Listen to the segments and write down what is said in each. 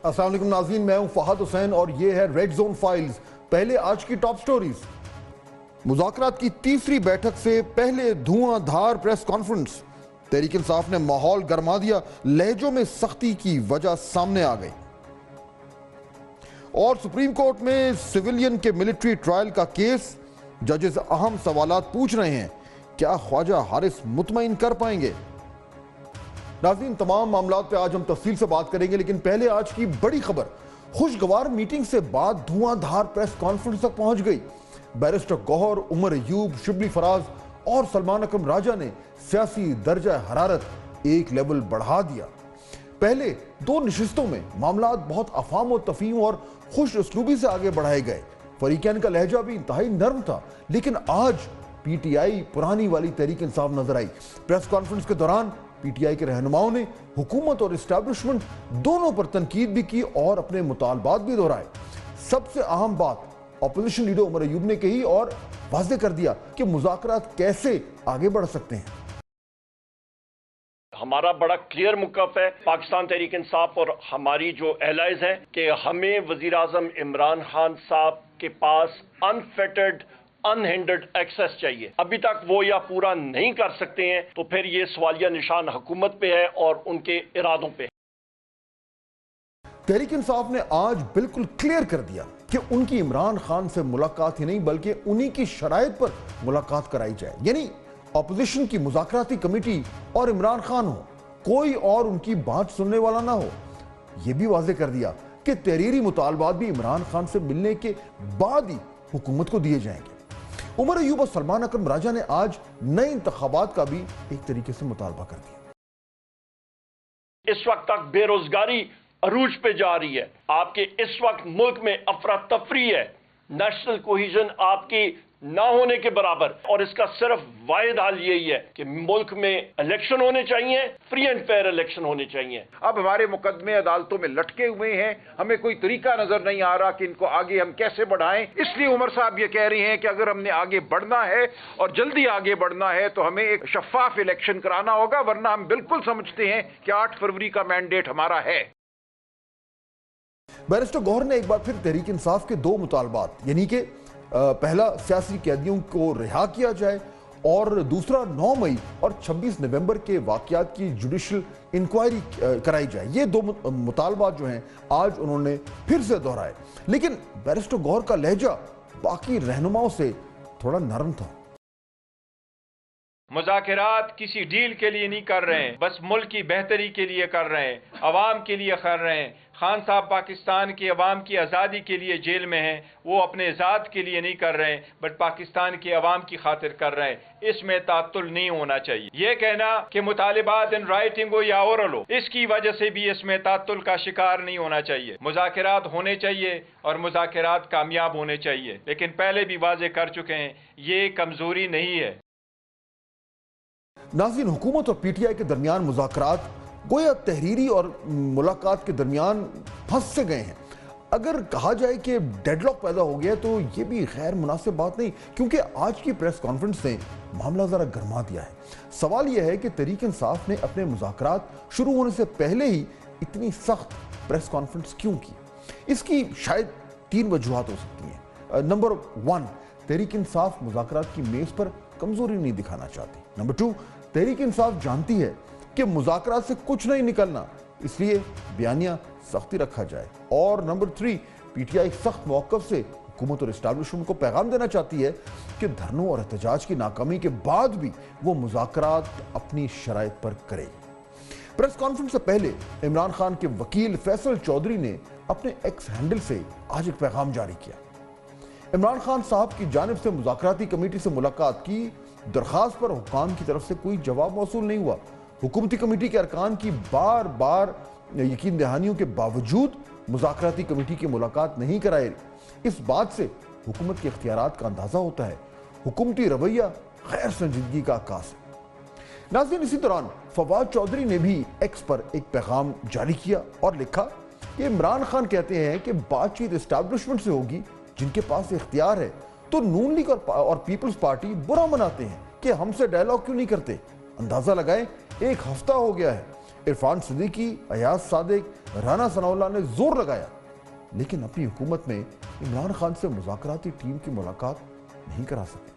السلام علیکم ناظرین، میں ہوں فہد حسین اور یہ ہے ریڈ زون فائلز۔ پہلے آج کی ٹاپ سٹوریز۔ مذاکرات کی تیسری بیٹھک سے پہلے دھواں دھار پریس کانفرنس۔ تحریک انصاف نے ماحول گرما دیا، لہجوں میں سختی کی وجہ سامنے آ گئی۔ اور سپریم کورٹ میں سویلین کے ملٹری ٹرائل کا کیس، ججز اہم سوالات پوچھ رہے ہیں، کیا خواجہ حارث مطمئن کر پائیں گے؟ ناظرین، تمام معاملات پہ آج ہم تفصیل سے بات کریں گے، لیکن پہلے آج کی بڑی خبر۔ خوشگوار میٹنگ سے بعد دھواں دھار پریس کانفرنس تک پہنچ گئی۔ بیرسٹر گوہر، عمر ایوب، شبلی فراز اور سلمان اکرم راجہ نے سیاسی درجہ حرارت ایک لیول بڑھا دیا۔ پہلے دو نشستوں میں معاملات بہت افہام و تفہیم اور خوش اسلوبی سے آگے بڑھائے گئے۔ فریقین کا لہجہ بھی انتہائی نرم تھا، لیکن آج پی ٹی آئی پرانی والی تحریک انصاف نظر آئی۔ پریس کانفرنس کے دوران پی ٹی آئی کے رہنماؤں نے حکومت اور اسٹیبلشمنٹ دونوں پر تنقید بھی کی اور اپنے مطالبات بھی دہرائے۔ سب سے اہم بات اپوزیشن لیڈر عمر ایوب نے کہی اور واضح کر دیا کہ مذاکرات کیسے آگے بڑھ سکتے ہیں۔ ہمارا بڑا کلیئر موقف ہے پاکستان تحریک انصاف اور ہماری جو ایلائز ہیں کہ ہمیں وزیر اعظم عمران خان صاحب کے پاس انفیٹرڈ انہینڈرڈ ایکسیس چاہیے۔ ابھی تک وہ یا پورا نہیں کر سکتے ہیں تو پھر یہ سوالیہ نشان حکومت پہ ہے اور ان کے ارادوں پہ ہے۔ تحریک انصاف نے آج بالکل کلیئر کر دیا کہ ان کی عمران خان سے ملاقات ہی نہیں بلکہ انہی کی شرائط پر ملاقات کرائی جائے، یعنی اپوزیشن کی مذاکراتی کمیٹی اور عمران خان ہو، کوئی اور ان کی بات سننے والا نہ ہو۔ یہ بھی واضح کر دیا کہ تحریری مطالبات بھی عمران خان سے ملنے کے بعد ہی حکومت کو دیے جائیں گے۔ عمر ایوب اور سلمان اکرم راجہ نے آج نئے انتخابات کا بھی ایک طریقے سے مطالبہ کر دیا۔ اس وقت تک بے روزگاری عروج پہ جا رہی ہے، آپ کے اس وقت ملک میں افراتفری ہے، نیشنل کوہیژن آپ کی نہ ہونے کے برابر، اور اس کا صرف واحد حل یہی ہے کہ ملک میں الیکشن ہونے چاہیے، فری اینڈ فیئر الیکشن ہونے چاہیے۔ اب ہمارے مقدمے عدالتوں میں لٹکے ہوئے ہیں، ہمیں کوئی طریقہ نظر نہیں آ رہا کہ ان کو آگے ہم کیسے بڑھائیں۔ اس لیے عمر صاحب یہ کہہ رہے ہیں کہ اگر ہم نے آگے بڑھنا ہے اور جلدی آگے بڑھنا ہے تو ہمیں ایک شفاف الیکشن کرانا ہوگا، ورنہ ہم بالکل سمجھتے ہیں کہ 8 فروری کا مینڈیٹ ہمارا ہے۔ بیرسٹر گوہر نے ایک بار پھر تحریک انصاف کے دو مطالبات، یعنی کہ پہلا سیاسی قیدیوں کو رہا کیا جائے اور دوسرا 9 مئی اور 26 نومبر کے واقعات کی جوڈیشل انکوائری کرائی جائے، یہ دو مطالبات جو ہیں آج انہوں نے پھر سے دہرائے۔ لیکن بیرسٹر گوہر کا لہجہ باقی رہنماؤں سے تھوڑا نرم تھا۔ مذاکرات کسی ڈیل کے لیے نہیں کر رہے ہیں، بس ملک کی بہتری کے لیے کر رہے ہیں، عوام کے لیے کر رہے ہیں۔ خان صاحب پاکستان کی عوام کی آزادی کے لیے جیل میں ہیں، وہ اپنے ذات کے لیے نہیں کر رہے ہیں بٹ پاکستان کی عوام کی خاطر کر رہے ہیں۔ اس میں تعطل نہیں ہونا چاہیے۔ یہ کہنا کہ مطالبات ان رائٹنگ ہو یا اورل ہو، اس کی وجہ سے بھی اس میں تعطل کا شکار نہیں ہونا چاہیے۔ مذاکرات ہونے چاہیے اور مذاکرات کامیاب ہونے چاہیے، لیکن پہلے بھی واضح کر چکے ہیں یہ کمزوری نہیں ہے۔ ناظرین، حکومت اور پی ٹی آئی کے درمیان مذاکرات گویا تحریری اور ملاقات کے درمیان پھنس سے گئے ہیں۔ اگر کہا جائے کہ ڈیڈ لاک پیدا ہو گیا تو یہ بھی غیر مناسب بات نہیں، کیونکہ آج کی پریس کانفرنس نے معاملہ ذرا گرما دیا ہے۔ سوال یہ ہے کہ تحریک انصاف نے اپنے مذاکرات شروع ہونے سے پہلے ہی اتنی سخت پریس کانفرنس کیوں کی؟ اس کی شاید 3 وجوہات ہو سکتی ہیں۔ نمبر 1، تحریک انصاف مذاکرات کی میز پر کمزوری نہیں دکھانا چاہتی۔ نمبر 2، تحریک انصاف جانتی ہے کہ مذاکرات سے کچھ نہیں نکلنا، اس لیے بیانیہ سختی رکھا جائے۔ اور نمبر 3، پی ٹی آئی سخت موقف سے حکومت اور اسٹیبلشمنٹ کو پیغام دینا چاہتی ہے کہ دھرنوں اور احتجاج کی ناکامی کے بعد بھی وہ مذاکرات اپنی شرائط پر کرے۔ پریس کانفرنس سے پہلے عمران خان کے وکیل فیصل چودھری نے اپنے ایکس ہینڈل سے آج ایک پیغام جاری کیا۔ عمران خان صاحب کی جانب سے مذاکراتی کمیٹی سے ملاقات کی درخواست پر حکام کی طرف سے کوئی جواب موصول نہیں ہوا۔ حکومتی کمیٹی کے ارکان کی بار بار یقین دہانیوں کے باوجود مذاکراتی کمیٹی کی ملاقات نہیں کرائے۔ اس بات سے حکومت کے اختیارات کا اندازہ ہوتا ہے۔ حکومتی رویہ غیر سنجیدگی کا عکاس ہے۔ ناظرین، اسی دوران فواد چودھری نے بھی ایکس پر ایک پیغام جاری کیا اور لکھا کہ عمران خان کہتے ہیں کہ بات چیت اسٹیبلشمنٹ سے ہوگی جن کے پاس اختیار ہے، تو نون لیگ اور پیپلز پارٹی برا مناتے ہیں کہ ہم سے ڈائیلاگ کیوں نہیں کرتے۔ اندازہ لگائیں، 1 ہفتہ ہو گیا ہے عرفان صدیقی، ایاز صادق، رانا ثناءاللہ نے زور لگایا لیکن اپنی حکومت میں عمران خان سے مذاکراتی ٹیم کی ملاقات نہیں کرا سکے۔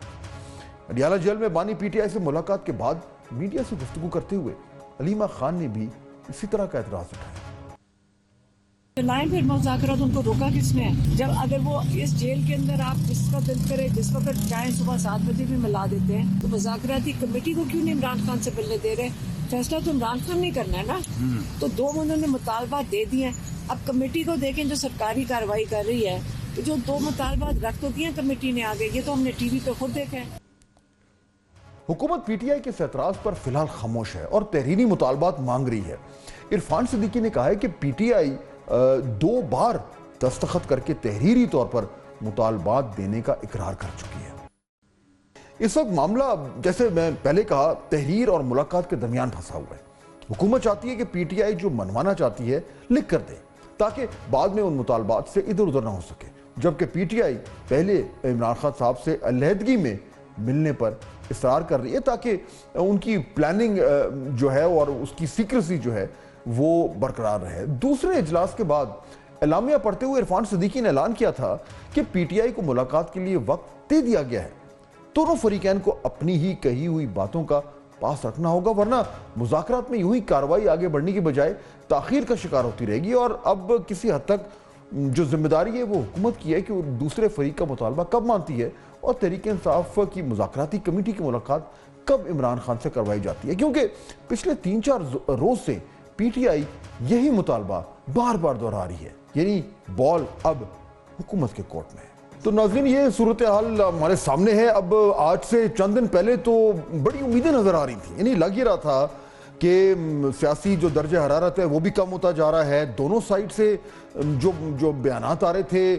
اڈیالہ جیل میں بانی پی ٹی آئی سے ملاقات کے بعد میڈیا سے گفتگو کرتے ہوئے علیمہ خان نے بھی اسی طرح کا اعتراض اٹھایا۔ لائیں پھر مذاکرات، ان کو روکا کس نے؟ جب اگر وہ اس جیل کے اندر آپ جس کا دل کرے جس وقت چاہیں صبح 7 بجے بھی ملا دیتے ہیں، تو مذاکراتی کمیٹی کو کیوں نہیں عمران خان سے ملنے دے رہے؟ فیصلہ تو عمران خان نہیں کرنا ہے نا۔ تو 2 انہوں نے مطالبات دے دیے ہیں، اب کمیٹی کو دیکھیں جو سرکاری کارروائی کر رہی ہے، تو جو 2 مطالبات رکھ تو دیے کمیٹی نے آگے، یہ تو ہم نے ٹی وی پہ خود دیکھا ہے۔ حکومت پی ٹی آئی کے اس اعتراض پر فی الحال خاموش ہے اور تحریری مطالبات مانگ رہی ہے۔ عرفان صدیقی نے کہا ہے کہ پی ٹی آئی 2 بار دستخط کر کے تحریری طور پر مطالبات دینے کا اقرار کر چکی ہے۔ اس وقت معاملہ جیسے میں پہلے کہا تحریر اور ملاقات کے درمیان پھنسا ہوا ہے۔ حکومت چاہتی ہے کہ پی ٹی آئی جو منوانا چاہتی ہے لکھ کر دے تاکہ بعد میں ان مطالبات سے ادھر ادھر نہ ہو سکے، جبکہ پی ٹی آئی پہلے عمران خان صاحب سے علیحدگی میں ملنے پر اصرار کر رہی ہے تاکہ ان کی پلاننگ جو ہے اور اس کی سیکریسی جو ہے وہ برقرار رہے۔ دوسرے اجلاس کے بعد اعلامیہ پڑھتے ہوئے عرفان صدیقی نے اعلان کیا تھا کہ پی ٹی آئی کو ملاقات کے لیے وقت دے دیا گیا ہے، دونوں فریقین کو اپنی ہی کہی ہوئی باتوں کا پاس رکھنا ہوگا، ورنہ مذاکرات میں یوں ہی کارروائی آگے بڑھنے کی بجائے تاخیر کا شکار ہوتی رہے گی۔ اور اب کسی حد تک جو ذمہ داری ہے وہ حکومت کی ہے کہ وہ دوسرے فریق کا مطالبہ کب مانتی ہے اور تحریک انصاف کی مذاکراتی کمیٹی کی ملاقات کب عمران خان سے کروائی جاتی ہے، کیونکہ پچھلے 3-4 روز سے پی ٹی آئی یہی مطالبہ بار بار دہرا رہی ہے، یعنی بال اب حکومت کے کورٹ میں ہے۔ تو ناظرین یہ صورتحال ہمارے سامنے ہے۔ اب آج سے چند دن پہلے تو بڑی امیدیں نظر آ رہی تھیں، یعنی لگ ہی رہا تھا کہ سیاسی جو درجہ حرارت ہے وہ بھی کم ہوتا جا رہا ہے، دونوں سائیڈ سے جو بیانات آ رہے تھے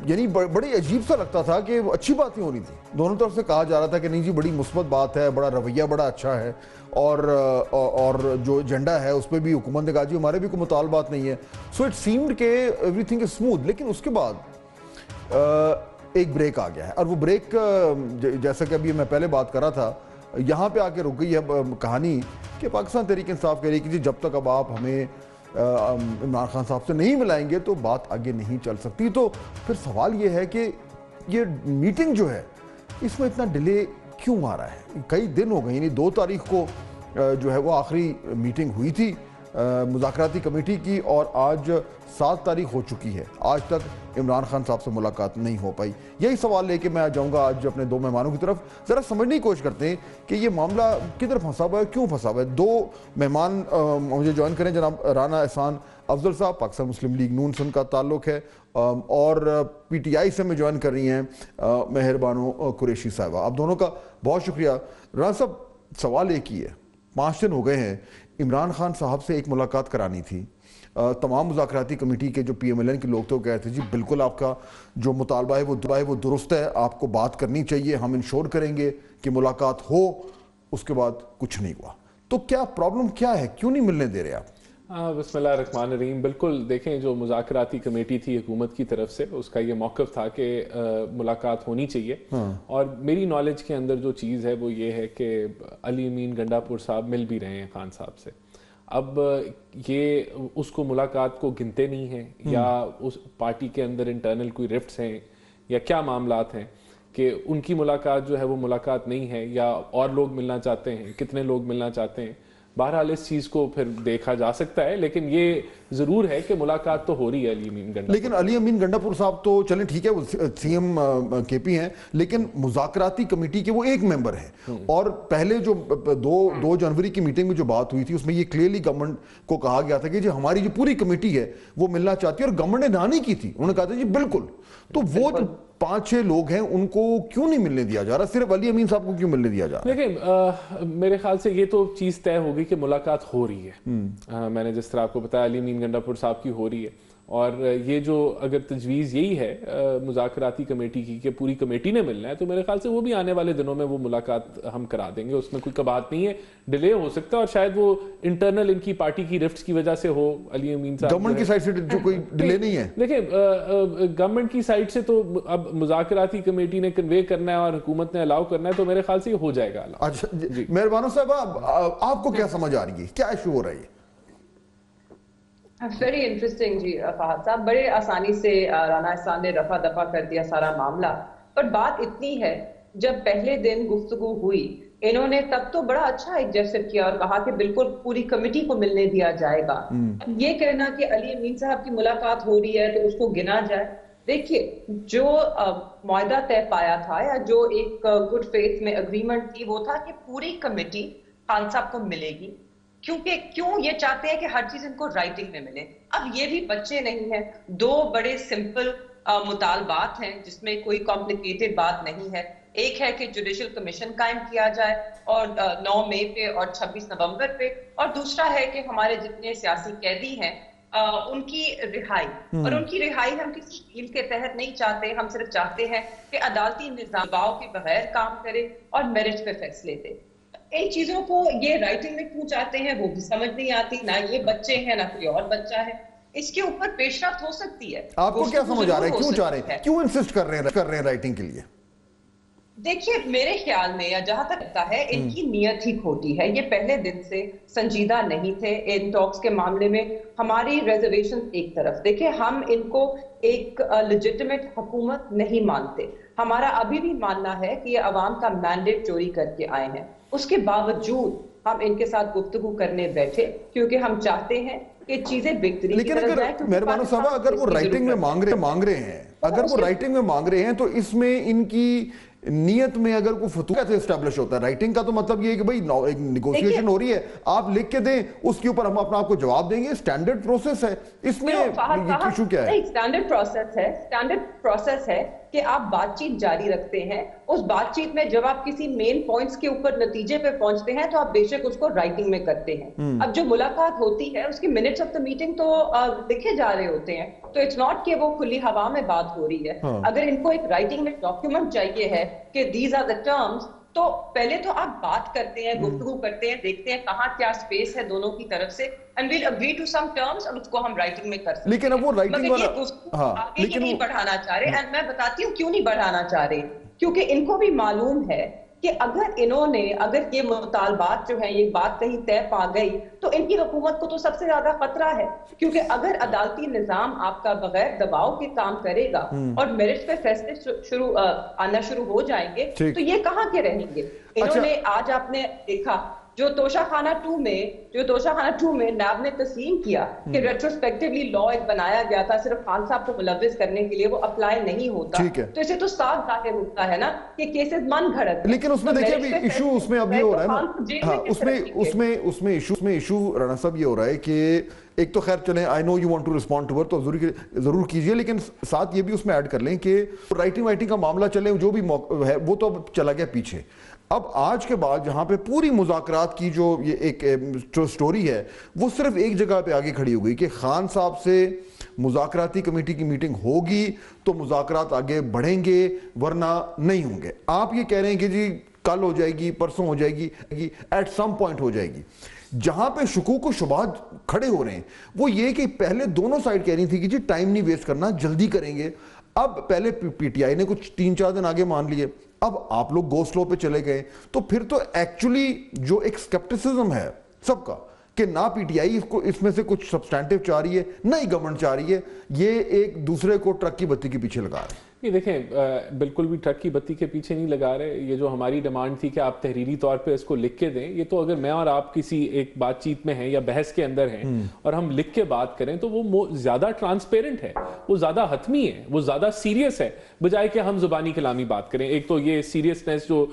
یعنی بڑی عجیب سا لگتا تھا کہ اچھی باتیں ہو رہی تھیں، دونوں طرف سے کہا جا رہا تھا کہ نہیں جی بڑی مثبت بات ہے، بڑا رویہ بڑا اچھا ہے، اور جو ایجنڈا ہے اس پہ بھی حکومت نے کہا جی ہمارے بھی کوئی مطالبات نہیں ہے۔ سو اٹ سیمڈ کہ ایوری تھنگ از اسموتھ، لیکن اس کے بعد ایک بریک آ گیا ہے، اور وہ بریک جیسا کہ ابھی میں پہلے بات کر رہا تھا یہاں پہ آ کے رک گئی ہے کہانی کہ پاکستان تحریک انصاف کہہ رہی کہ جی جب تک اب آپ ہمیں عمران خان صاحب سے نہیں ملائیں گے تو بات آگے نہیں چل سکتی۔ تو پھر سوال یہ ہے کہ یہ میٹنگ جو ہے اس میں اتنا ڈیلے کیوں آ رہا ہے؟ کئی دن ہو گئے، یعنی 2 تاریخ کو جو ہے وہ آخری میٹنگ ہوئی تھی مذاکراتی کمیٹی کی، اور آج 7 تاریخ ہو چکی ہے، آج تک عمران خان صاحب سے ملاقات نہیں ہو پائی۔ یہی سوال لے کے میں جاؤں گا آج اپنے 2 مہمانوں کی طرف، ذرا سمجھنے کی کوشش کرتے ہیں کہ یہ معاملہ کدھر پھنسا ہوا ہے، کیوں پھنسا ہوا ہے۔ 2 مہمان مجھے جوائن کریں، جناب رانا احسان افضل صاحب، پاکستان مسلم لیگ نون سے ان کا تعلق ہے، اور پی ٹی آئی سے میں جوائن کر رہی ہیں مہر بانو قریشی صاحبہ۔ آپ دونوں کا بہت شکریہ۔ رانا صاحب سوال ایک ہی ہے، 5 دن ہو گئے ہیں، عمران خان صاحب سے ایک ملاقات کرانی تھی، تمام مذاکراتی کمیٹی کے جو پی ایم ایل این کے لوگ تو کہتے ہیں جی بالکل آپ کا جو مطالبہ ہے وہ درست ہے، آپ کو بات کرنی چاہیے، ہم انشور کریں گے کہ ملاقات ہو۔ اس کے بعد کچھ نہیں ہوا، تو کیا پرابلم کیا ہے، کیوں نہیں ملنے دے رہے آپ؟ بسم اللہ الرحمن الرحیم۔ بالکل دیکھیں جو مذاکراتی کمیٹی تھی حکومت کی طرف سے، اس کا یہ موقف تھا کہ ملاقات ہونی چاہیے، اور میری نالج کے اندر جو چیز ہے وہ یہ ہے کہ علی امین گنڈا پور صاحب مل بھی رہے ہیں خان صاحب سے۔ اب یہ اس کو ملاقات کو گنتے نہیں ہیں، یا اس پارٹی کے اندر انٹرنل کوئی رفٹس ہیں یا کیا معاملات ہیں کہ ان کی ملاقات جو ہے وہ ملاقات نہیں ہے، یا اور لوگ ملنا چاہتے ہیں، کتنے لوگ ملنا چاہتے ہیں۔ بہرحال اس چیز کو پھر دیکھا جا سکتا ہے، لیکن یہ ضرور ہے کہ ملاقات تو ہو رہی ہے علی امین گنڈا۔ لیکن علی امین گنڈا پور صاحب تو چلیں ٹھیک ہے وہ سی ایم کے پی ہیں، لیکن مذاکراتی کمیٹی کے وہ ایک ممبر ہیں، اور پہلے جو 2 جنوری کی میٹنگ میں جو بات ہوئی تھی اس میں یہ کلیئرلی گورنمنٹ کو کہا گیا تھا کہ جی ہماری جو پوری کمیٹی ہے وہ ملنا چاہتی ہے، اور گورنمنٹ نے نہ نہیں کی تھی، انہوں نے کہا تھا جی بالکل۔ تو وہ جو 5-6 لوگ ہیں ان کو کیوں نہیں ملنے دیا جا رہا، صرف علی امین صاحب کو کیوں ملنے دیا جا رہا؟ دیکھیں میرے خیال سے یہ تو چیز طے ہوگی کہ ملاقات ہو رہی ہے۔ میں نے جس طرح آپ کو بتایا علی امین گنڈا پور صاحب کی ہو رہی ہے، اور یہ جو اگر تجویز یہی ہے مذاکراتی کمیٹی کی کہ پوری کمیٹی نے ملنا ہے، تو میرے خیال سے وہ بھی آنے والے دنوں میں وہ ملاقات ہم کرا دیں گے، اس میں کوئی کباہت نہیں ہے. ڈیلے ہو سکتا ہے اور شاید وہ انٹرنل ان کی پارٹی کی رفٹس کی وجہ سے ہو. علی امین صاحب گورنمنٹ کی سائڈ سے جو کوئی ڈیلے نہیں ہے. دیکھیں گورنمنٹ کی سائڈ سے تو اب مذاکراتی کمیٹی نے کنوے کرنا ہے اور حکومت نے الاؤ کرنا ہے، تو میرے خیال سے یہ ہو جائے گا. اچھا مہربانو صاحب، آپ کو کیا سمجھ آ رہی ہے، کیا ایشو ہو رہا ہے؟ ویری انٹرسٹنگ جی فہد صاحب، بڑے آسانی سے رانا احسان نے رفع دفع کر دیا سارا معاملہ. پر بات اتنی ہے، جب پہلے دن گفتگو ہوئی انہوں نے تب تو بڑا اچھا ایک جسٹ کیا اور کہا کہ بالکل پوری کمیٹی کو ملنے دیا جائے گا. یہ کہنا کہ علی امین صاحب کی ملاقات ہو رہی ہے تو اس کو گنا جائے، دیکھیے جو معاہدہ طے پایا تھا یا جو ایک گڈ فیتھ میں اگریمنٹ تھی وہ تھا کہ پوری کمیٹی خان صاحب کو ملے گی، کیونکہ کیوں یہ چاہتے ہیں کہ ہر چیز ان کو رائٹنگ میں ملے. اب یہ بھی بچے نہیں ہیں، دو بڑے سمپل مطالبات ہیں جس میں کوئی کمپلیکیٹڈ بات نہیں ہے. ایک ہے کہ جوڈیشل کمیشن قائم کیا جائے اور 9 مئی پہ اور 26 نومبر پہ، اور دوسرا ہے کہ ہمارے جتنے سیاسی قیدی ہیں ان کی رہائی. اور ان کی رہائی ہم کسی ڈیل کے تحت نہیں چاہتے، ہم صرف چاہتے ہیں کہ عدالتی نظام دباؤ کے بغیر کام کرے اور میرٹ پہ فیصلے دے. ان چیزوں کو یہ رائٹنگ میں کیوں چاہتے ہیں وہ بھی سمجھ نہیں آتی. نہ یہ بچے ہیں نہ کوئی اور بچہ ہے، اس کے اوپر پیش رفت ہو سکتی ہے. آپ کو کیا سمجھ آ رہا ہے، کیوں چاہ رہے ہیں، کیوں انسسٹ کر رہے ہیں رائٹنگ کے لیے؟ دیکھیے میرے خیال میں یا جہاں تک لگتا ہے ان کی نیت ہی کھوٹی ہے. یہ پہلے دن سے سنجیدہ نہیں تھے ان ٹاکس کے معاملے میں. ہماری ریزرویشن ایک طرف، دیکھیں ہم ان کو ایک لیجٹمیٹ حکومت نہیں مانتے. ہمارا ابھی بھی ماننا ہے کہ یہ عوام کا مینڈیٹ چوری کر کے آئے ہیں. اس کے باوجود ہم ان کے ساتھ گفتگو کرنے بیٹھے کیونکہ ہم چاہتے ہیں کہ چیزیں بہترین. لیکن اگر مہربانو صاحب اگر وہ رائٹنگ میں مانگ رہے ہیں، اگر وہ رائٹنگ میں مانگ رہے ہیں تو اس میں ان کی نیت میں اگر کوئی فتوح کیسے اسٹیبلش ہوتا ہے؟ رائٹنگ کا تو مطلب یہ ہے کہ بھئی نیگوشیشن ہو رہی ہے، آپ لکھ کے دیں، اس کے اوپر ہم اپنا آپ کو جواب دیں گے. سٹینڈرڈ پروسیس ہے، اس میں ایشو کیا ہے؟ سٹینڈرڈ پروسیس ہے کہ آپ بات چیت جاری رکھتے ہیں. اس بات چیت میں جب آپ کسی مین پوائنٹس کے اوپر نتیجے پہ پہنچتے ہیں تو آپ بے شک اس کو رائٹنگ میں کرتے ہیں. اب جو ملاقات ہوتی ہے اس کی منٹس آف دا میٹنگ تو لکھے جا رہے ہوتے ہیں، تو اٹس ناٹ کہ وہ کھلی ہوا میں بات ہو رہی ہے. اگر ان کو ایک رائٹنگ میں ڈاکیومنٹ چاہیے ہے کہ دیز آر دا ٹرمز، تو پہلے تو آپ بات کرتے ہیں، گفتگو کرتے ہیں، دیکھتے ہیں کہاں کیا سپیس ہے دونوں کی طرف سے، and we'll agree to some terms اور اس کو ہم رائٹنگ میں کر سکتے ہیں. لیکن اب وہ رائٹنگ والا آگے ہی نہیں بڑھانا چاہ رہے. اینڈ میں بتاتی ہوں کیوں نہیں بڑھانا چاہ رہے، کیونکہ ان کو بھی معلوم ہے کہ اگر یہ مطالبات جو ہیں یہ بات کہیں طے پا گئی تو ان کی حکومت کو تو سب سے زیادہ خطرہ ہے. کیونکہ اگر عدالتی نظام آپ کا بغیر دباؤ کے کام کرے گا اور میرٹ پہ فیصلے آنا شروع ہو جائیں گے تو یہ کہاں کے رہیں گے. انہوں نے آج آپ نے دیکھا جو توشہ خانہ 2 میں نیب نے تسلیم کیا کہ ریٹروسپیکٹیولی لا ایک بنایا گیا تھا صرف خان صاحب کو ملوث کرنے کے لیے، وہ اپلائی نہیں ہوتا، تو اسے تو صاف ظاہر ہوتا ہے نا کہ کیسز من گھڑت. لیکن اس میں دیکھیے ابھی ایشو اس میں اب یہ ہو رہا ہے نا، اس میں ایشو رانا صاحب یہ ہو رہا ہے کہ ایک تو خیر چلیں I know you want to respond to تو ضرور کیجئے، لیکن ساتھ یہ بھی اس میں ایڈ کر لیں کہ رائٹنگ کا معاملہ چلے جو بھی ہے وہ تو چلا گیا پیچھے. اب آج کے بعد جہاں پہ پوری مذاکرات کی جو یہ ایک سٹوری ہے وہ صرف ایک جگہ پہ آگے کھڑی ہو گئی کہ خان صاحب سے مذاکراتی کمیٹی کی میٹنگ ہوگی تو مذاکرات آگے بڑھیں گے ورنہ نہیں ہوں گے. آپ یہ کہہ رہے ہیں کہ جی کل ہو جائے گی، پرسوں ہو جائے گی، ایٹ سم پوائنٹ ہو جائے گی. جہاں پہ شکوک و شبہات کھڑے ہو رہے ہیں وہ یہ کہ پہلے دونوں سائڈ کہہ رہی تھی کہ جی ٹائم نہیں ویسٹ کرنا، جلدی کریں گے. اب پہلے پی ٹی آئی نے کچھ 3-4 دن آگے مان لیے، اب آپ لوگ گو سلو پہ چلے گئے، تو پھر تو ایکچولی جو ایک سکیپٹسزم ہے سب کا کہ نہ پی ٹی آئی اس میں سے کچھ سبسٹینٹیو چاہ رہی ہے نہ ہی گورنمنٹ چاہ رہی ہے، یہ ایک دوسرے کو ٹرک کی بتی کے پیچھے لگا رہے ہیں. یہ دیکھیں بالکل بھی ٹرک کی بتی کے پیچھے نہیں لگا رہے. یہ جو ہماری ڈیمانڈ تھی کہ آپ تحریری طور پہ اس کو لکھ کے دیں، یہ تو اگر میں اور آپ کسی ایک بات چیت میں ہیں یا بحث کے اندر ہیں اور ہم لکھ کے بات کریں تو وہ زیادہ ٹرانسپیرنٹ ہے، وہ زیادہ حتمی ہے، وہ زیادہ سیریس ہے بجائے کہ ہم زبانی کلامی بات کریں. ایک تو یہ سیریسنس جو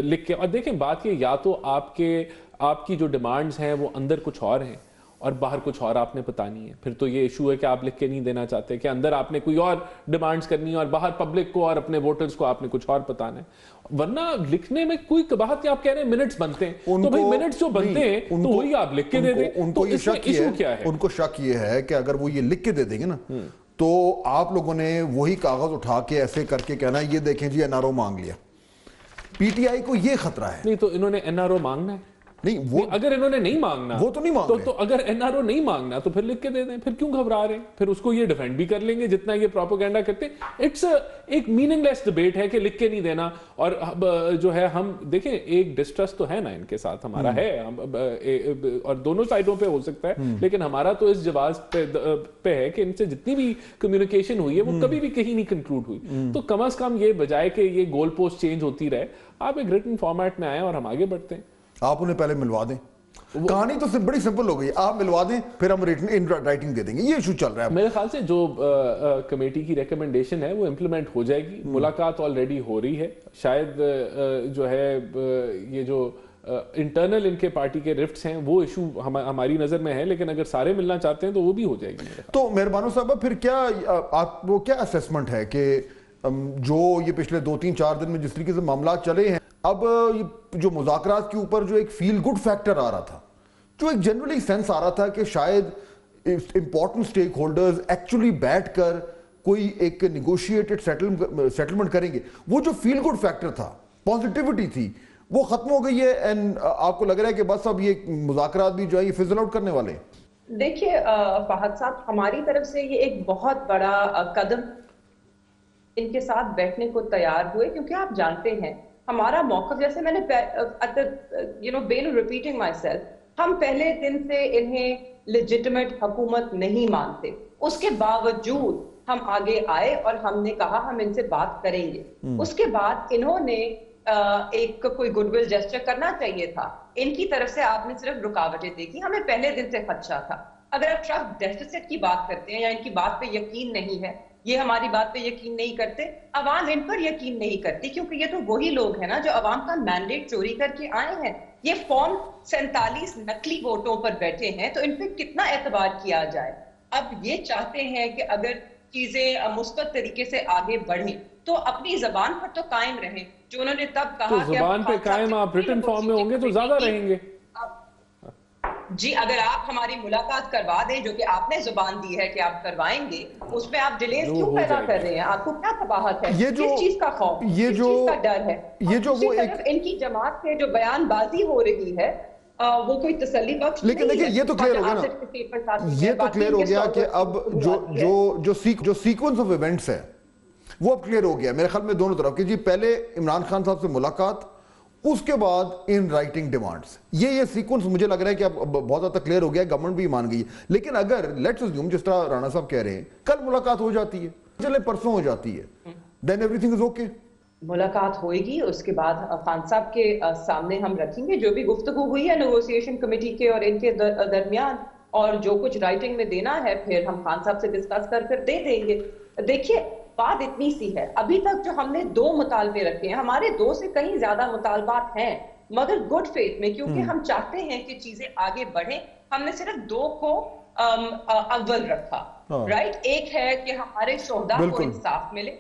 لکھ کے، اور دیکھیں بات یہ یا تو آپ کی جو ڈیمانڈز ہیں وہ اندر کچھ اور ہیں اور باہر کچھ اور آپ نے بتانی ہے. پھر تو یہ ایشو ہے کہ آپ لکھ کے نہیں دینا چاہتے, کہ اندر آپ نے کوئی اور ڈیمانڈز کرنی ہے اور باہر پبلک کو اور اپنے ووٹرز کو آپ نے کچھ اور بتانا ہے. ورنہ لکھنے میں کوئی بات نہیں, آپ کہہ رہے ہیں منٹس بنتے ہیں, تو بھائی منٹس جو بنتے ہیں تو وہی آپ لکھ کے دے دیں. ان کو یہ شک کیا ہے, ان کو شک یہ ہے کہ اگر وہ یہ لکھ کے دے دیں گے نا تو آپ لوگوں نے وہی کاغذ اٹھا کے ایسے کر کے کہنا یہ دیکھیں جی این آر او مانگ لیا. پی ٹی آئی کو یہ خطرہ ہے. نہیں تو انہوں نے این آر او مانگنا ہے نہیں, وہ اگر انہوں نے نہیں مانگنا وہ تو نہیں مانگ تو اگر این آر او نہیں مانگنا تو پھر لکھ کے دے دیں. پھر کیوں گھبرا رہے ہیں؟ پھر اس کو یہ ڈیفینڈ بھی کر لیں گے جتنا یہ پروپیگنڈا کرتے ہیں. اٹس ایک میننگ لیس ڈبیٹ ہے کہ لکھ کے نہیں دینا. اور جو ہے ہم دیکھیں ایک ڈسٹرسٹ تو ہے نا ان کے ساتھ ہمارا ہے, اور دونوں سائڈوں پہ ہو سکتا ہے, لیکن ہمارا تو اس جواز پہ ہے کہ ان سے جتنی بھی کمیونیکیشن ہوئی ہے وہ کبھی بھی کہیں نہیں کنکلوڈ ہوئی. تو کم از کم یہ بجائے کہ یہ گول پوسٹ چینج ہوتی رہے, آپ ایک ریٹن فارمیٹ میں آئیں اور ہم آگے بڑھتے ہیں. آپ انہیں پہلے ملوا دیں. کہانی تو بڑی سمپل ہو گئی, آپ ملوا دیں پھر ہم رائٹنگ دے دیں گے. یہ ایشو چل رہا ہے. میرے خیال سے جو کمیٹی کی ریکمنڈیشن ہے وہ امپلیمنٹ ہو جائے گی. ملاقات آلریڈی ہو رہی ہے. شاید جو ہے یہ جو انٹرنل ان کے پارٹی کے رفٹس ہیں وہ ایشو ہماری نظر میں ہے, لیکن اگر سارے ملنا چاہتے ہیں تو وہ بھی ہو جائے گی. تو مہربانو صاحبہ پھر کیا آپ وہ کیا اسیسمنٹ ہے کہ جو یہ پچھلے 2-3-4 دن میں جس طریقے سے معاملات چلے ہیں, اب جو مذاکرات کے اوپر جو ایک فیل گڈ فیکٹر آ رہا تھا, جو ایک جنرلی سینس آ رہا تھا کہ شاید امپورٹنٹ سٹیک ہولڈرز ایکچولی بیٹھ کر کوئی ایک نیگوشیٹڈ سیٹلمنٹ کریں گے, وہ جو فیل گڈ فیکٹر تھا, پازیٹیوٹی تھی, وہ ختم ہو گئی ہے. اینڈ آپ کو لگ رہا ہے کہ بس اب یہ مذاکرات بھی جو ہے یہ فزل آؤٹ کرنے والے ہیں. دیکھیے فہد صاحب, ہماری طرف سے یہ ایک بہت بڑا قدم ان کے ساتھ بیٹھنے کو تیار ہوئے, کیونکہ آپ جانتے ہیں ہمارا موقف, جیسے میں نے بین ریپیٹنگ مائی سیلف, ہم پہلے دن سے انہیں لیجٹمیٹ حکومت نہیں مانتے. اس کے باوجود ہم آگے آئے اور ہم نے کہا ہم ان سے بات کریں گے. اس کے بعد انہوں نے ایک کوئی گڈ ول جسچر کرنا چاہیے تھا. ان کی طرف سے آپ نے صرف رکاوٹیں دیکھی. ہمیں پہلے دن سے خدشہ تھا. اگر آپ ٹرسٹ ڈیفیسٹ کی بات کرتے ہیں یا ان کی بات پہ یقین نہیں ہے, یہ ہماری بات پہ یقین نہیں کرتے, عوام ان پر یقین نہیں کرتی, کیونکہ یہ تو وہی لوگ ہیں نا جو عوام کا مینڈیٹ چوری کر کے آئے ہیں. یہ فارم 47 نقلی ووٹوں پر بیٹھے ہیں, تو ان پہ کتنا اعتبار کیا جائے. اب یہ چاہتے ہیں کہ اگر چیزیں مثبت طریقے سے آگے بڑھیں تو اپنی زبان پر تو قائم رہیں, جو انہوں نے تب کہا کہ زبان پہ قائم آپ ریٹن فارم میں ہوں گے تو زیادہ رہیں گے. جی اگر آپ ہماری ملاقات کروا دیں, جو کہ آپ نے زبان دی ہے کہ آپ کروائیں گے, اس میں آپ ڈیلیز کیوں پیدا کر رہے ہیں؟ آپ کو کیا قباحت ہے؟ کس چیز کا خوف, کس چیز کا ڈر ہے؟ یہ جو وہ ان کی جماعت سے جو بیان بازی ہو رہی ہے وہ کوئی تسلی بخش نہیں ہے. لیکن دیکھیں یہ تو کلیئر ہو گیا نا, یہ تو کلیئر ہو گیا کہ اب جو سیکوینس آف ایونٹس ہے وہ اب کلیئر ہو گیا میرے خیال میں دونوں طرف کہ جی پہلے عمران خان صاحب سے ملاقات, اس کے بعد ان رائٹنگ ڈیمانڈز, یہ سیکوینس مجھے لگ رہا ہے کہ اب بہت حد تک کلیئر ہو گیا, گورنمنٹ بھی مان گئی ہے. لیکن اگر لیٹس اسیوم جس طرح رانا صاحب کہہ رہے ہیں کل ملاقات ہو جاتی ہے, چلے پرسوں ہو جاتی ہے, then everything is okay. ملاقات ہوئے گی, اس کے بعد خان صاحب کے سامنے ہم رکھیں گے جو بھی گفتگو ہوئی ہے نیگوسیشن کمیٹی کے اور ان کے درمیان, اور جو کچھ رائٹنگ میں دینا ہے پھر ہم خان صاحب سے ڈسکس کر دے دیں گے. دیکھیے بات اتنی سی ہے, ابھی تک جو ہم نے 2 مطالبے رکھے ہیں, ہمارے 2 سے کہیں زیادہ مطالبات ہیں, مگر گڈ فیتھ میں, کیونکہ ہم چاہتے ہیں کہ چیزیں آگے بڑھیں. ہم نے صرف 2 کو اول رکھا, رائٹ. ایک ہے کہ ہمارے شہداء کو انصاف ملے,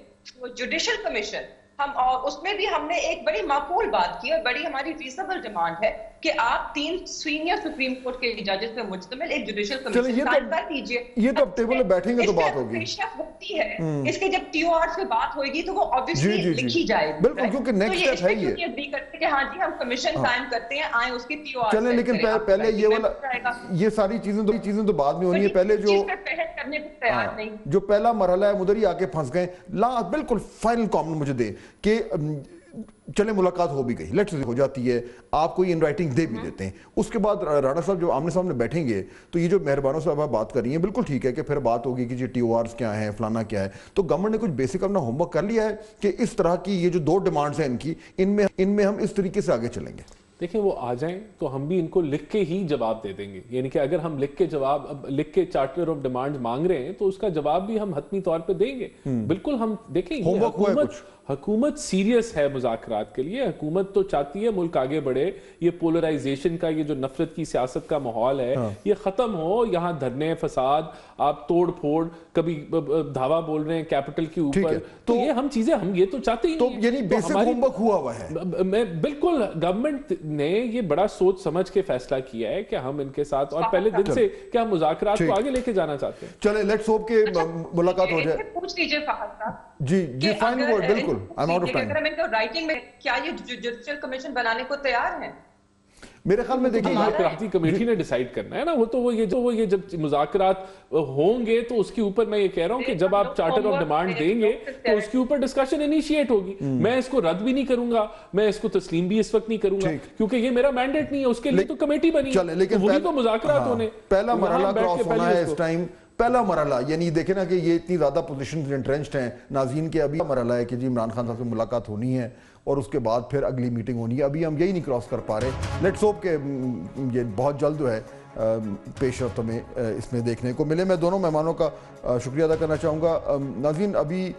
جوڈیشل کمیشن, اور اس میں بھی ہم نے ایک بڑی معقول بات کی اور بڑی ہماری ریزنیبل ڈیمانڈ ہے کہ آپ 3 سینئر سپریم کورٹ کے ججز پہ مشتمل ایک جوڈیشل کمیشن قائم کر دیجئے. یہ تو ٹیبل پہ بیٹھیں گے تو بات ہوگی. ہوتی ہے اس کے جب ٹی او آر سے بات ہوئے گی تو وہ obviously لکھی جائے گی. بالکل, کیونکہ نیکسٹ اسٹیپ ہے یہ اگری کرتے کہ ہاں جی ہم کمیشن قائم کرتے ہیں, آئیں اس کی ٹی او آر. چلیں لیکن پہلے یہ ساری چیزیں تو بعد میں ہونی ہے. پہلے جو پہلا مرحلہ ہے ادھر ہی آ کے پھنس گئے. بالکل فائنل کامنٹ مجھے دے کہ چلے ملاقات ہو بھی گئی, لیٹس ہو جاتی ہے, آپ کوئی ان رائٹنگ دے بھی دیتے ہیں. اس کے بعد رانا صاحب جو آمنے سامنے بیٹھیں گے تو یہ جو مہربانوں صاحب بات کر رہی ہیں بالکل ٹھیک ہے کہ پھر بات ہوگی کہ جی ٹی او آرز کیا ہیں, فلانا کیا ہے. تو گورنمنٹ نے کچھ بیسک اپنا ہوم ورک کر لیا ہے کہ اس طرح کی یہ جو 2 ڈیمانڈز ہیں ان کی, ان میں ہم اس طریقے سے آگے چلیں گے. دیکھیں وہ آ جائیں تو ہم بھی ان کو لکھ کے ہی جواب دے دیں گے. یعنی کہ اگر ہم لکھ کے چارٹر آف ڈیمانڈ مانگ رہے ہیں تو اس کا جواب بھی ہم حتمی طور پہ دیں گے. بالکل ہم دیکھیں حکومت سیریس ہے مذاکرات کے لیے. حکومت تو چاہتی ہے ملک آگے بڑھے, یہ پولرائزیشن کا یہ جو نفرت کی سیاست کا ماحول ہے یہ ختم ہو. یہاں دھرنے, فساد, آپ توڑ پھوڑ, کبھی دھاوا بول رہے ہیں کیپٹل کے اوپر, تو یہ ہم چیزیں ہم یہ تو چاہتے ہی نہیں ہیں. یعنی بیسک ہوم ورک ہوا ہوا ہے. میں بالکل گورنمنٹ نے یہ بڑا سوچ سمجھ کے فیصلہ کیا ہے کہ ہم ان کے ساتھ اور پہلے دن سے کہ ہم مذاکرات کو آگے لے کے جانا چاہتے ہیں. چلے لیٹس ہوپ کہ ملاقات ہو جائے. پوچھ لیجئے فہد صاحب, جی فائن ورڈ, بالکل I am out of time. Writing میں کیا یہ جوڈیشل کمیشن بنانے کو تیار ہیں؟ میرے خیال میں دیکھیں مذاکراتی کمیٹی نے ڈیسائیڈ کرنا ہے نا. وہ یہ جب مذاکرات ہوں گے تو اس کے اوپر میں یہ کہہ رہا ہوں کہ جب آپ چارٹر آف ڈیمانڈ دیں گے تو اس کے اوپر ڈسکشن انیشیٹ ہوگی. میں اس کو رد بھی نہیں کروں گا, میں اس کو تسلیم بھی اس وقت نہیں کروں گا, کیونکہ یہ میرا مینڈیٹ نہیں ہے. اس کے لیے تو کمیٹی بنی ہے, لیکن وہی تو مذاکرات ہونے. پہلا مرحلہ کراس ہونا ہے اس ٹائم. پہلا مرحلہ یعنی دیکھیں نا کہ یہ اتنی زیادہ پوزیشنز انٹرینچڈ ہیں ناظرین کے. ابھی مرحلہ ہے کہ جی عمران خان صاحب سے ملاقات ہونی ہے اور اس کے بعد پھر اگلی میٹنگ ہونی ہے. ابھی ہم یہی نہیں کراس کر پا رہے. لیٹس ہوپ کہ یہ بہت جلد جو ہے پیش رفت میں اس میں دیکھنے کو ملے. میں دونوں مہمانوں کا شکریہ ادا کرنا چاہوں گا. ناظرین ابھی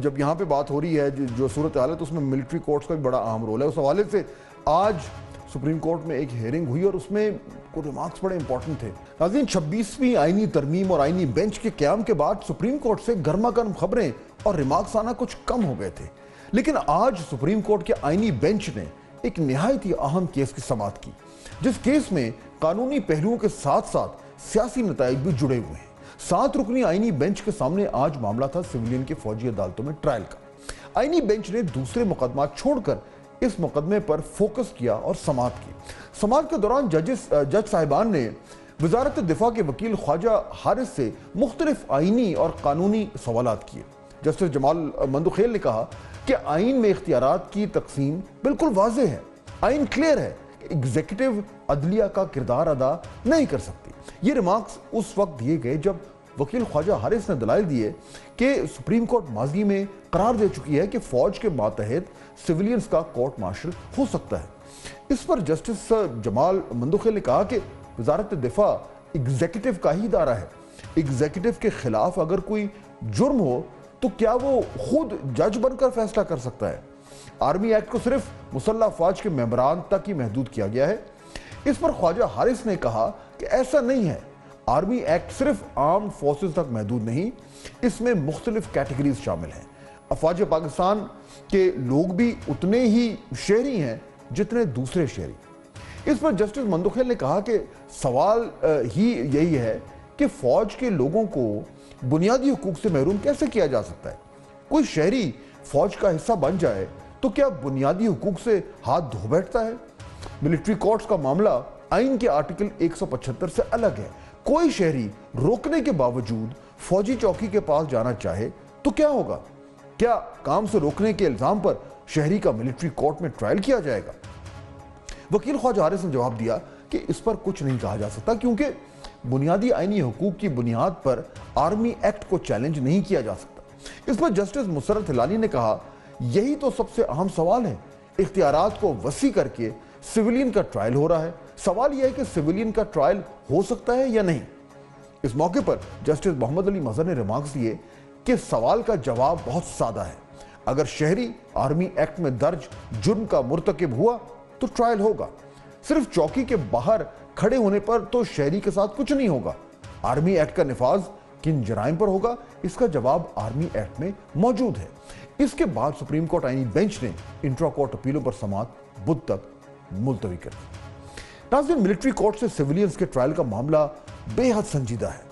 جب یہاں پہ بات ہو رہی ہے جو صورتحال ہے تو اس میں ملٹری کورٹس کا بھی بڑا اہم رول ہے. اس حوالے سے آج سپریم کورٹ میں ایک ہیئرنگ ہوئی اور اس میں کچھ ریمارکس بڑے امپورٹنٹ تھے. ناظرین 26ویں آئینی ترمیم اور آئینی بینچ کے قیام کے بعد سپریم کورٹ سے گرما گرم خبریں اور ریمارکس آنا کچھ کم ہو گئے تھے. لیکن آج سپریم کورٹ کے آئینی بینچ نے ایک نہایت ہی اہم کیس کی سماعت کی, جس کیس میں قانونی پہلوؤں کے ساتھ ساتھ سیاسی نتائج بھی جڑے ہوئے ہیں. 7 رکنی آئینی بینچ کے سامنے آج معاملہ تھا سویلین کے فوجی عدالتوں میں ٹرائل کا. آئینی بینچ نے دوسرے مقدمات چھوڑ کر اس مقدمے پر فوکس کیا اور سماعت کی. سماعت کے دوران جج صاحبان نے وزارت دفاع کے وکیل خواجہ حارث سے مختلف آئینی اور قانونی سوالات کیے. جسٹس جمال مندوخیل نے کہا کہ آئین میں اختیارات کی تقسیم بالکل واضح ہے. آئین کلیئر ہے کہ ایگزیکٹو عدلیہ کا کردار ادا نہیں کر سکتی. یہ ریمارکس اس وقت دیے گئے جب وکیل خواجہ حارث نے دلائل دیے کہ سپریم کورٹ ماضی میں قرار دے چکی ہے کہ فوج کے ماتحت سویلینز کا کورٹ مارشل ہو سکتا ہے. اس پر جسٹس جمال مندوخیل نے کہا کہ وزارت دفاع ایگزیکٹو کا ہی ادارہ ہے. ایگزیکٹو کے خلاف اگر کوئی جرم ہو تو کیا وہ خود جج بن کر فیصلہ کر سکتا ہے؟ آرمی ایکٹ کو صرف مسلح افواج کے ممبران تک ہی محدود کیا گیا ہے. اس پر خواجہ حارث نے کہا کہ ایسا نہیں ہے. آرمی ایکٹ صرف عام فورسز تک محدود نہیں, اس میں مختلف کیٹیگریز شامل ہیں. افواج پاکستان کے لوگ بھی اتنے ہی شہری ہیں جتنے دوسرے شہری. اس پر جسٹس مندوخیل نے کہا کہ سوال ہی یہی ہے کہ فوج کے لوگوں کو بنیادی حقوق سے محروم کیسے کیا جا سکتا ہے؟ کوئی شہری فوج کا حصہ بن جائے تو کیا بنیادی حقوق سے ہاتھ دھو بیٹھتا ہے؟ ملٹری کورٹس کا معاملہ آئین کے آرٹیکل 175 سے الگ ہے. کوئی شہری روکنے کے باوجود فوجی چوکی کے پاس جانا چاہے تو کیا ہوگا؟ کیا کام سے روکنے کے الزام پر شہری کا ملٹری کورٹ میں ٹرائل کیا جائے گا؟ وکیل خواجہ حارث نے جواب دیا کہ اس پر کچھ نہیں کہا جا سکتا کیونکہ بنیادی آئینی حقوق کی بنیاد پر آرمی ایکٹ کو چیلنج نہیں کیا جا سکتا. اس پر جسٹس مسرت ہلالی نے کہا یہی تو سب سے اہم سوال ہے. اختیارات کو وسیع کر کے سویلین کا ٹرائل ہو رہا ہے. سوال یہ ہے کہ سویلین کا ٹرائل ہو سکتا ہے یا نہیں. اس موقع پر جسٹس محمد علی مظہر نے ریمارکس دیے کہ سوال کا جواب بہت سادہ ہے. اگر شہری آرمی ایکٹ میں درج جرم کا مرتکب ہوا تو ٹرائل ہوگا. صرف چوکی کے باہر کھڑے ہونے پر تو شہری کے ساتھ کچھ نہیں ہوگا. آرمی ایکٹ کا نفاذ کن جرائم پر ہوگا اس کا جواب آرمی ایکٹ میں موجود ہے. اس کے بعد سپریم کورٹ آئینی بینچ نے انٹرا کورٹ اپیلوں پر سماعت بدھ تک ملتوی کر دی. ناظرین ملٹری کورٹ سے سویلینز کے ٹرائل کا معاملہ بے حد سنجیدہ ہے.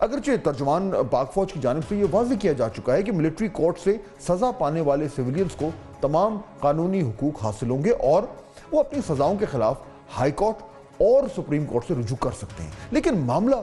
اگرچہ ترجمان پاک فوج کی جانب سے یہ واضح کیا جا چکا ہے کہ ملٹری کورٹ سے سزا پانے والے سویلینز کو تمام قانونی حقوق حاصل ہوں گے اور وہ اپنی سزاؤں کے خلاف ہائی کورٹ اور سپریم کورٹ سے رجوع کر سکتے ہیں. لیکن معاملہ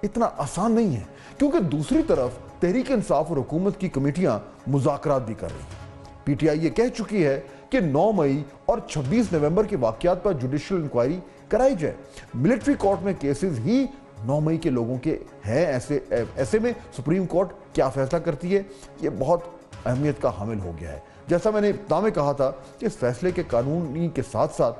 اتنا آسان نہیں ہے کیونکہ دوسری طرف تحریک انصاف اور حکومت کی کمیٹیاں مذاکرات بھی کر رہی ہیں. پی ٹی آئی یہ کہہ چکی ہے کہ 9 مئی اور 26 نومبر کے واقعات پر جوڈیشل انکوائری کرائی جائے. ملٹری کورٹ میں کیسز ہی 9 مئی کے لوگوں کے ہیں. ایسے میں سپریم کورٹ کیا فیصلہ کرتی ہے یہ بہت اہمیت کا حامل ہو گیا ہے. جیسا میں نے ابتدا میں کہا تھا کہ اس فیصلے کے قانونی کے ساتھ ساتھ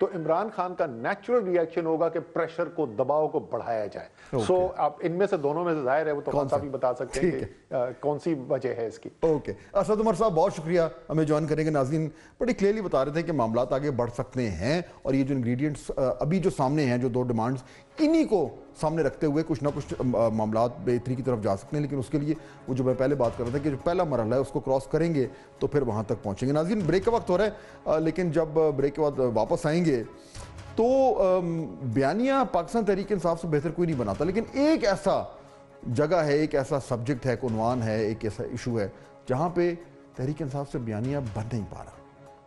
تو عمران خان کا نیچرل ریئیکشن ہوگا کہ پریشر کو, دباؤ کو بڑھایا جائے. سو اب ان میں سے دونوں میں سے ظاہر ہے وہ تو صاحب ہی بتا سکتے ہیں کہ کون سی وجہ ہے اس کی. اوکے, اسد عمر صاحب بہت شکریہ ہمیں جوائن کریں گے. ناظرین بڑی کلیئرلی بتا رہے تھے کہ معاملات آگے بڑھ سکتے ہیں, اور یہ جو انگریڈینٹس ابھی جو سامنے ہیں, جو 2 ڈیمانڈز, انہی کو سامنے رکھتے ہوئے کچھ نہ کچھ معاملات بہتری کی طرف جا سکتے ہیں. لیکن اس کے لیے وہ جو میں پہلے بات کر رہا تھا کہ جو پہلا مرحلہ ہے اس کو کراس کریں گے تو پھر وہاں تک پہنچیں گے. ناظرین بریک کا وقت ہو رہا ہے, لیکن جب بریک کے بعد واپس آئیں گے تو بیانیہ پاکستان تحریک انصاف سے بہتر کوئی نہیں بناتا, لیکن ایک ایسا جگہ ہے, ایک ایسا سبجیکٹ ہے, ایک عنوان ہے, ایک ایسا ایشو ہے جہاں پہ تحریک انصاف سے بیانیہ بن نہیں پا رہا.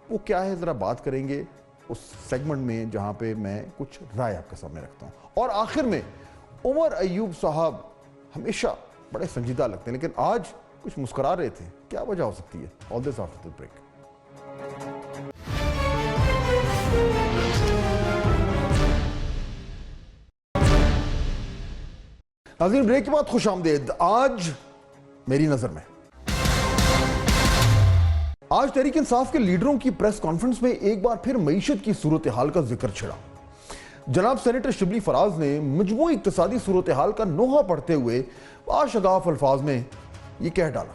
وہ کیا ہے ذرا بات کریں گے اس سیگمنٹ میں جہاں پہ میں کچھ رائے آپ کے سامنے رکھتا ہوں. اور آخر میں عمر ایوب صاحب ہمیشہ بڑے سنجیدہ لگتے ہیں, لیکن آج کچھ مسکرا رہے تھے, کیا وجہ ہو سکتی ہے؟ آل دس آفٹر دی بریک. ناظرین بریک کے بعد خوش آمدید. آج میری نظر میں آج تحریک انصاف کے لیڈروں کی پریس کانفرنس میں ایک بار پھر معیشت کی صورتحال کا ذکر چھڑا. جناب سینیٹر شبلی فراز نے مجموعی اقتصادی صورتحال کا نوحہ پڑھتے ہوئے باشگاف الفاظ میں یہ کہہ ڈالا.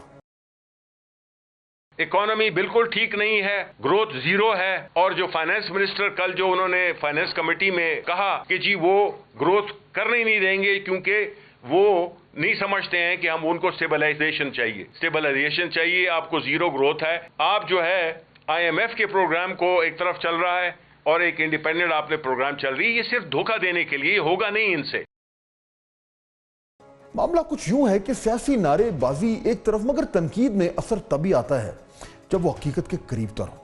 اکانومی بالکل ٹھیک نہیں ہے, گروتھ زیرو ہے, اور جو فائنانس منسٹر کل جو انہوں نے فائنانس کمیٹی میں کہا کہ جی وہ گروتھ کرنے نہیں دیں گے کیونکہ وہ نہیں سمجھتے ہیں کہ ہم ان کو سٹیبلائزیشن چاہیے, آپ کو زیرو گروتھ ہے. آپ جو ہے آئی ایم ایف کے پروگرام کو ایک طرف چل رہا ہے اور ایک انڈیپینڈنٹ آپ نے پروگرام چل رہی ہے, یہ صرف دھوکہ دینے کے لیے, ہوگا نہیں ان سے. معاملہ کچھ یوں ہے کہ سیاسی نعرے بازی ایک طرف, مگر تنقید میں اثر تبھی آتا ہے جب وہ حقیقت کے قریب تر ہو.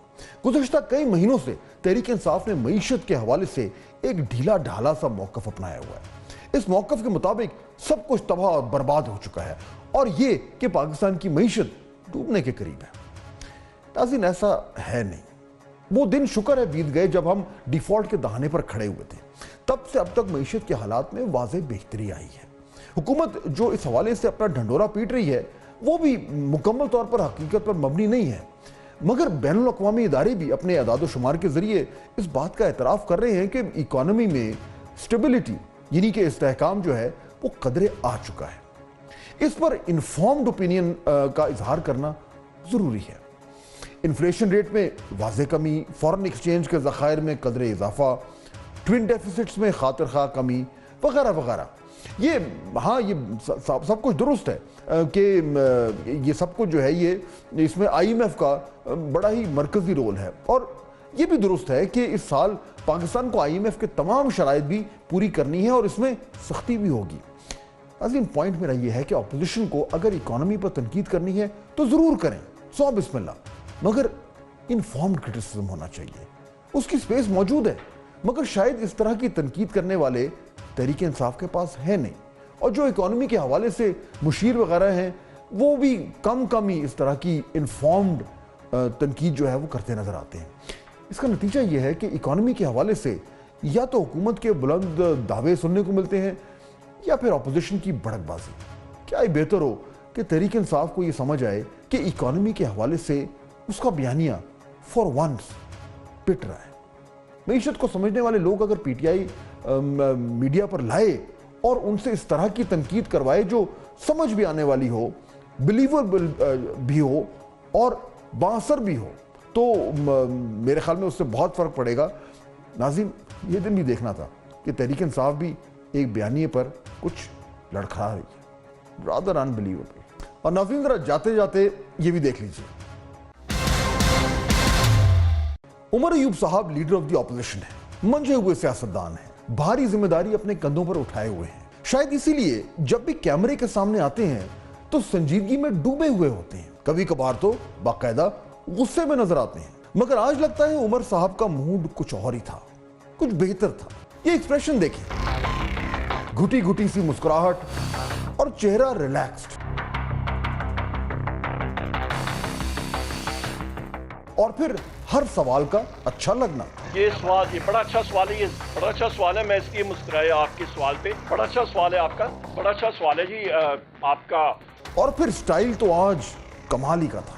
گزشتہ کئی مہینوں سے تحریک انصاف نے معیشت کے حوالے سے ایک ڈھیلا ڈھالا سا موقف اپنایا ہوا ہے. اس موقف کے مطابق سب کچھ تباہ اور برباد ہو چکا ہے, اور یہ کہ پاکستان کی معیشت ڈوبنے کے قریب ہے. ناظرین ایسا ہے نہیں. وہ دن شکر ہے بیت گئے جب ہم ڈیفالٹ کے دہانے پر کھڑے ہوئے تھے. تب سے اب تک معیشت کے حالات میں واضح بہتری آئی ہے. حکومت جو اس حوالے سے اپنا ڈھنڈورا پیٹ رہی ہے وہ بھی مکمل طور پر حقیقت پر مبنی نہیں ہے, مگر بین الاقوامی ادارے بھی اپنے اعداد و شمار کے ذریعے اس بات کا اعتراف کر رہے ہیں کہ اکانومی میں سٹیبلٹی یعنی کہ استحکام جو ہے وہ قدرے آ چکا ہے. اس پر انفارمڈ اوپینین کا اظہار کرنا ضروری ہے. انفلیشن ریٹ میں واضح کمی, فورن ایکسچینج کے ذخائر میں قدرے اضافہ, ٹوین ڈیفیسٹس میں خاطر خواہ کمی وغیرہ وغیرہ. یہ ہاں یہ سب کچھ درست ہے کہ یہ سب کچھ جو ہے یہ اس میں آئی ایم ایف کا بڑا ہی مرکزی رول ہے, اور یہ بھی درست ہے کہ اس سال پاکستان کو آئی ایم ایف کے تمام شرائط بھی پوری کرنی ہے اور اس میں سختی بھی ہوگی. عظیم پوائنٹ میرا یہ ہے کہ اپوزیشن کو اگر اکانومی پر تنقید کرنی ہے تو ضرور کریں, سو بسم اللہ, مگر انفارمڈ کرٹیسزم ہونا چاہیے. اس کی سپیس موجود ہے, مگر شاید اس طرح کی تنقید کرنے والے تحریک انصاف کے پاس ہے نہیں, اور جو اکانومی کے حوالے سے مشیر وغیرہ ہیں وہ بھی کم ہی اس طرح کی انفارمڈ تنقید جو ہے وہ کرتے نظر آتے ہیں. اس کا نتیجہ یہ ہے کہ اکانومی کے حوالے سے یا تو حکومت کے بلند دعوے سننے کو ملتے ہیں یا پھر اپوزیشن کی بڑک بازی. کیا ہی بہتر ہو کہ تحریک انصاف کو یہ سمجھ آئے کہ اکانومی کے حوالے سے اس کا بیانیہ فار ونس پٹ رہا ہے. معیشت کو سمجھنے والے لوگ اگر پی ٹی آئی میڈیا پر لائے اور ان سے اس طرح کی تنقید کروائے جو سمجھ بھی آنے والی ہو, بلیوربل بھی ہو اور بااثر بھی ہو, تو میرے خیال میں اس سے بہت فرق پڑے گا. ناظرین یہ دن بھی دیکھنا تھا کہ تحریک انصاف بھی ایک بیانیے پر کچھ لڑکھڑا رہی ہے, رادر انبلیویبل. اور ناظرین ذرا جاتے جاتے یہ بھی دیکھ لیجیے, عمر ایوب صاحب لیڈر آف دی اپوزیشن ہے, منجھے ہوئے سیاستدان ہیں, بھاری ذمہ داری اپنے کندھوں پر اٹھائے ہوئے ہیں. شاید اسی لیے جب بھی کیمرے کے سامنے آتے ہیں تو سنجیدگی میں ڈوبے ہوئے ہوتے ہیں, کبھی کبھار تو باقاعدہ غصے میں نظر آتے ہیں. مگر آج لگتا ہے عمر صاحب کا موڈ کچھ اور ہی تھا, کچھ بہتر تھا. یہ ایکسپریشن دیکھیں, گھٹی گھٹی سی مسکراہٹ اور چہرہ ریلیکسڈ, اور پھر ہر سوال کا اچھا لگنا. یہ سوال یہ بڑا اچھا سوال ہے, یہ بڑا اچھا سوال ہے. میں اس کی مسکرایا آپ کے سوال پہ. بڑا اچھا سوال ہے آپ کا, بڑا اچھا سوال ہے جی آپ کا. اور پھر سٹائل تو آج کمال ہی کا تھا.